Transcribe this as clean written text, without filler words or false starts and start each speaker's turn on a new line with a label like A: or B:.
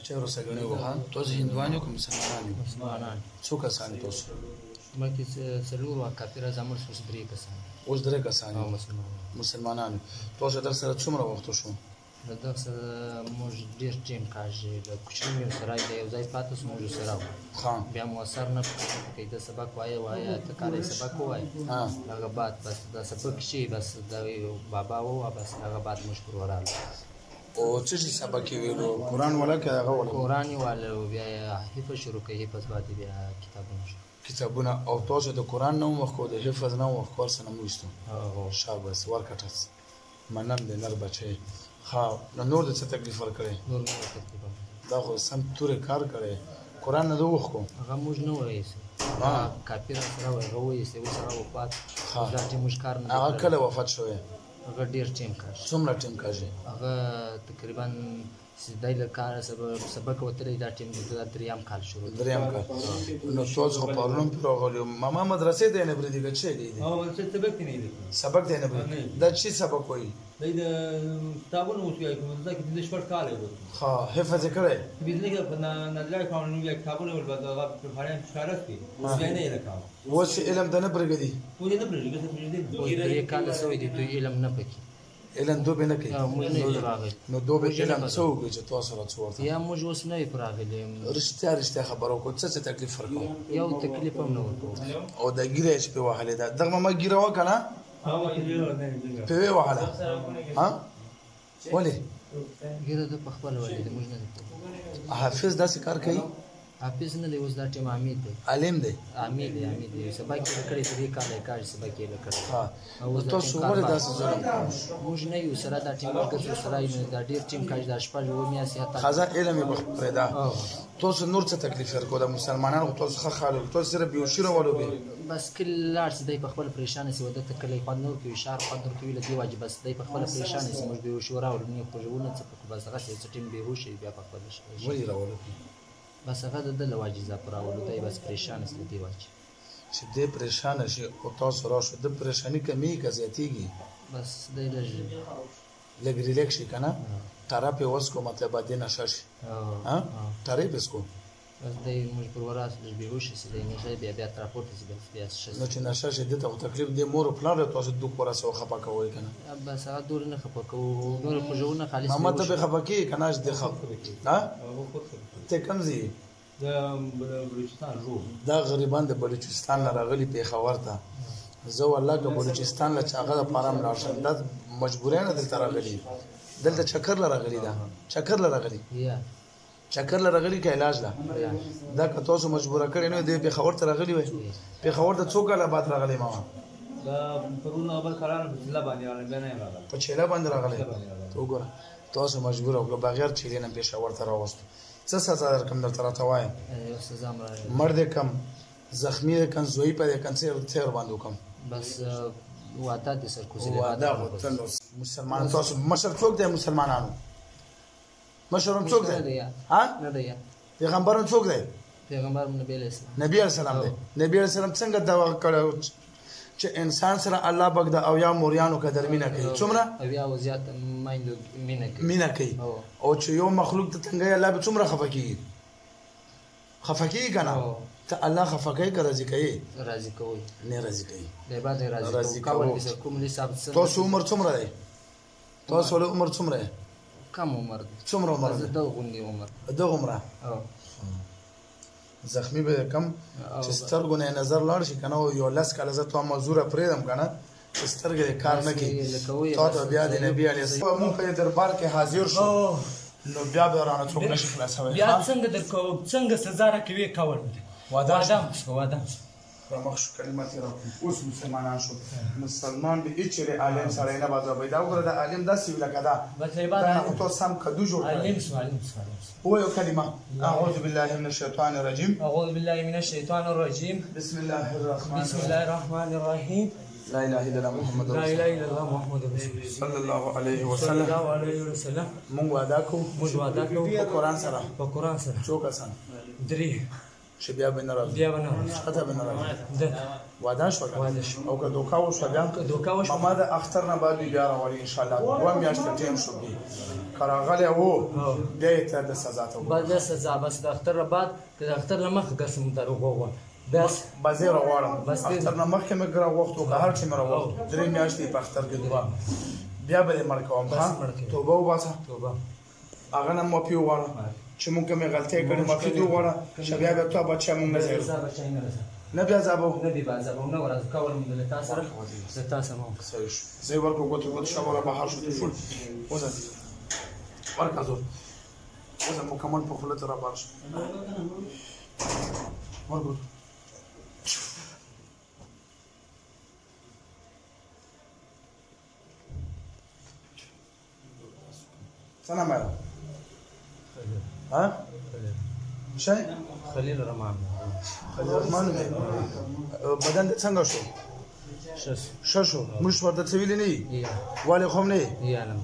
A: بچه روسګنې وها تاسو هندوانو کوم مسلمانانو څو کسان تاسو
B: مکه څلور کافر زموږ څو درې کسان
A: اوس درې کسان مسلمانانو تاسو در سره څومره وخت شو
B: دا سره موږ ډیر ټیم کاږي د کوچنی سره یو ځای پاتې موږ سره بیا مو سر نه کوي د سبق وایي ته کاري سبق وایي هغه بعد بس د سبق شي بس د بابا وو بس هغه بعد مشکور وراله
A: او څه سبق ویلو قرآن ولا کې هغه ولا
B: قرآن ولا بیا حفظ شروع کوي حفظ باندې بیا
A: کتابونه او تاسو د قرآن نو وخت د حفظ نو وخت کور سره موستو شابه ورکټس منن د نر بچي ها نور د څه تکلیف ورکړي
B: نور نه تکلیف
A: دا خو سم تور کار کړي قرآن نه دوه خو
B: هغه موږ نه وایي کافر سره وایي سه سره وفات دا چې موږ کار نه
A: هغه کله وفات شوی
B: هغه ډیر ټیم کار
A: څومره ټیم کاږي
B: هغه تقریبا سیدای له کار سبق وترې دا ټیم د دریام کال شروع
A: دریام کال نو تاسو په پرونم پروغلو ماما مدرسې ته نه بریدي چې دی
C: او څه سبق نه دی
A: سبق دی نه بریدي دا چې سبق وایي
C: د کتابونو اوسې کوم دا کې د شپږ کال دی
A: ها حفظ کړي
C: بيزنس کې نه لای قانون یو کتابونه ول بعد هغه په فارم اشاره کوي ځای نه راکاو
A: وس علم د نه برګدي
C: و دې نه برګدي
B: درې کال سوې دي ته علم نه پکې
A: علم دوه نه کوي
B: موږ نه راغلي
A: نو دوه علم څو کوي چې تاسو راځو
B: یا موږ اوس نه راغلي
A: رښتیا خبرو کو څه تکلیف ورکو
B: یو تکلیف هم نه ورکو
A: او د ګیره چې په وهله دا دغه ما ګیره وکنه په وهله ها ولې
B: ګیره د خپل ولې موږ نه
A: حافظ داسې کار کوي
B: حافظ نه دی اوس دا ټیم عامل دی
A: عالم دی
B: عامل دی سبا کې کړي دې کار سبا کې کړي
A: ها او تاسو ولې داسې ظلم
B: موږ نه یو سره دا ټیم ورګه سره دا ډیر ټیم کاج د شپږ و میاسي
A: ته خزا علم به پیدا تاسو نور څه تکلیف ورکو د مسلمانانو تاسو خاله تاسو سره بیوشره ولو به
B: بس کله دی په خپل پریشان سي ودته کله په نور کې اشاره قدر کوي لدی واجب بس دی په خپل پریشان سي موږ بیوشره ولني خو ژوند څه په بس هغه څه ټیم بیهوش بیا په خپل شي
A: ولی راولو
B: بس هغه د لواجزه پر اولو دی بس پریشان سي دی واجب
A: چې دې پریشان شي او تاسو راشو د پریشانی کمی کا زیاتیږي
B: بس دی
A: لګ ریلیکس شي کنه تراپی اوس کو مطلب دې نشه شي ها تراپی اس کو
B: بس دی موږ پر وراس د بیهوش سي دی نه بیا تراپورت سي بیا شي
A: نو چې نشه شي د تکلیف دې مور پلان تاسو دوه کورا سو خپه کوي کنه
B: بس هغه دور نه خپه کوو نور خو ژوند خالص
A: محمد ته خپه کی کنه دې خپه ها ته کمزي
C: بلوچستان رو
A: دا غریبان د بلوچستان راغلي په خبر ته زه والله د بلوچستان له چاغه د پارام لاشم د مجبورانه دلته راغلي دلته چکر راغلي دا چکر راغلي چکر راغلي کې علاج لا دا که تاسو مجبوره کړی نو د په خبر ته راغلي وي په خبر ته څوک لا بات راغلي ما
C: دا پرونه اول قرار الله باندې ولا بیا نه راغلی
A: په چيله باندې راغلي تو ګور تاسو مجبور او بغیر چيله نه پېښور ته راوست څه سزا درکم درته راته وایم
B: سزا
A: مرد کم زخمی کم زوی په کم څیر باندې کوم
B: بس واده د سر کوزي
A: واده مسلمان تاسو مشر څوک دی مسلمانانو مشرم څوک دی ها
B: نه دی
A: پیغمبرم څوک دی
B: پیغمبر نبی علیہ السلام
A: نبی علیہ السلام دی نبی علیہ السلام څنګه دا کړو چې انسان سره الله پاک د او یا موریانو قدر مینه کوي څومره
B: او یا وزیات مایندو
A: مینه کوي او چې یو مخلوق ته څنګه الله به څومره خفقي کنه ته الله خفقي که راضي کوي نه راضي کوي
B: د بعد راضي کول کوم حساب
A: تاسو عمر څومره دی تاسو له عمر څومره
B: کم عمر
A: څومره عمر
B: د غونډي عمر
A: د عمره زخمی به کم چې سترګو نه نظر لاړ شي کنه یو لاس کله زه ته مزوره پرېدم کنه چې سترګې کار نه کوي ته بیا د نبی علی السلام مون په دربار کې حاضر شو نو بیا به رانه څوک نشي خلاصوي
C: بیا څنګه سزا راکوي کول
A: واده
D: مخشو کلمات را اوس مسلمانان شو مسلمان به اچره عالم سره نه بازار پیدا وګړه د عالم داسې ویل کدا
C: بس عبادت
D: تو سم کدو جوړ
C: عالم
D: هو یو کلمه اعوذ بالله من الشیطان الرجیم
C: اعوذ بالله من الشیطان الرجیم
D: بسم الله الرحمن
C: الرحیم
D: لا اله الا الله محمد رسول
C: الله لا اله الا الله محمد رسول الله
D: صلی الله علیه وسلم
A: مونږ وعده کوو
D: په قران سره
C: څوک آسان
D: درې
A: چې بیا به نه راځي
B: بیا به نه راځي
A: شاته به نه راځي واده شو او که دوکا وشو بیا ما د اختر نه بعد بیا راوړي ان شاء الله دوه میاشتې ټیم شو بي کراغله وو بیا ته د سزا ته
B: بعد د سزا بس د اختر بعد د اختر نه مخ قسم دروغ وو بس
A: بازی راوړم اختر نه مخکې مې ګره وخت او هر چې مې راوړم درې میاشتې په اختر کې دوه بیا به مړ کوم ښا توبه وباسه توبه هغه نه مو پیو واره چې مونږ کومه غلطي کړې مو پیو واره چې بیا به تو بچا مونږ نه زیرو نه بیا زابو
B: نه دی بازابو نه ورځ کول مونږ له تاسو سره زه تاسو مو
A: زه ورکو کوته شامل بهر شو فول وزن ورکا زور وزن مکمل په خله تر بار شو ورکو سلام علیکم ها شاي
B: خلیل رحمان
A: بدن څنګه شو شو مش ورته ویلې نه ولی خو نه
B: یې علم